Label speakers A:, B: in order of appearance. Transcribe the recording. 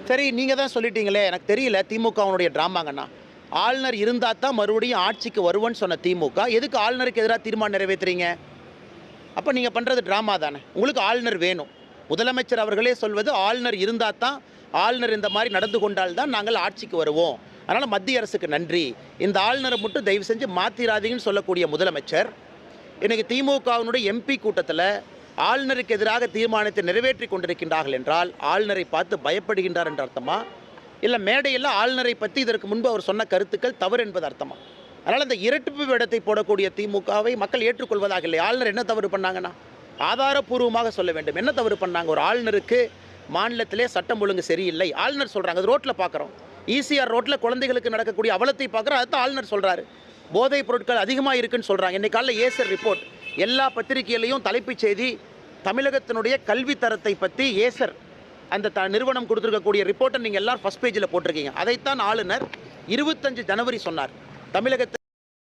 A: சரி, நீங்க தான் சொல்லிட்டீங்களே, எனக்கு தெரியல திமுகவுனுடைய ட்ராமாங்கண்ணா. ஆளுநர் இருந்தா தான் மறுபடியும் ஆட்சிக்கு வருவேன்னு சொன்ன திமுக, எதுக்கு ஆளுநருக்கு எதிரா தீர்மானம் நிறைவேத்துறீங்க? அப்ப நீங்க பண்றது ட்ராமா தானே. உங்களுக்கு ஆளுநர் வேணும். முதலமைச்சர் அவர்களே சொல்வது ஆளுநர் இருந்தா தான், ஆளுநர் இந்த மாரி நடந்து கொண்டால் தான் நாங்கள் ஆட்சிக்கு வருவோம். அதனால மத்திய அரசுக்கு நன்றி. இந்த ஆளுநரை மட்டும் தயவு செஞ்சு மாத்திராதீங்கன்னு சொல்லக்கூடிய முதலமைச்சர், இன்னைக்கு திமுகவினுடைய எம்பி கூட்டத்தில் ஆளுநருக்கு எதிராக தீர்மானத்தை நிறைவேற்றி கொண்டிருக்கின்றார்கள் என்றால் ஆளுநரை பார்த்து பயப்படுகின்றார் என்ற அர்த்தமா, இல்லை மேடையில் ஆளுநரை பற்றி இதற்கு முன்பு அவர் சொன்ன கருத்துக்கள் தவறு என்பது அர்த்தமா? அதனால் இந்த இரட்டிப்பு வேடத்தை போடக்கூடிய திமுகவை மக்கள் ஏற்றுக்கொள்வதாக இல்லை. ஆளுநர் என்ன தவறு பண்ணாங்கன்னா ஆதாரப்பூர்வமாக சொல்ல வேண்டும். என்ன தவறு பண்ணாங்க? ஒரு ஆளுநருக்கு மாநிலத்திலே சட்டம் ஒழுங்கு சரியில்லை ஆளுநர் சொல்கிறாங்க. அது ரோட்டில் பார்க்குறோம். ஈசிஆர் ரோட்டில் குழந்தைகளுக்கு நடக்கக்கூடிய அவலத்தை பார்க்குறோம். அதுதான் ஆளுநர் சொல்கிறாரு. போதைப் பொருட்கள் அதிகமாக இருக்குன்னு சொல்கிறாங்க. இன்றைக்கு காலையில் ஏசர் ரிப்போர்ட் எல்லா பத்திரிகையிலையும் தலைப்புச் செய்தி, தமிழகத்தினுடைய கல்வி தரத்தை பற்றி ஏசர் அந்த நிறுவனம் கொடுத்துருக்கக்கூடிய ரிப்போர்ட்டை நீங்கள் எல்லோரும் ஃபஸ்ட் பேஜில் போட்டிருக்கீங்க. அதைத்தான் ஆளுநர் 25 ஜனவரி சொன்னார். தமிழகத்தில்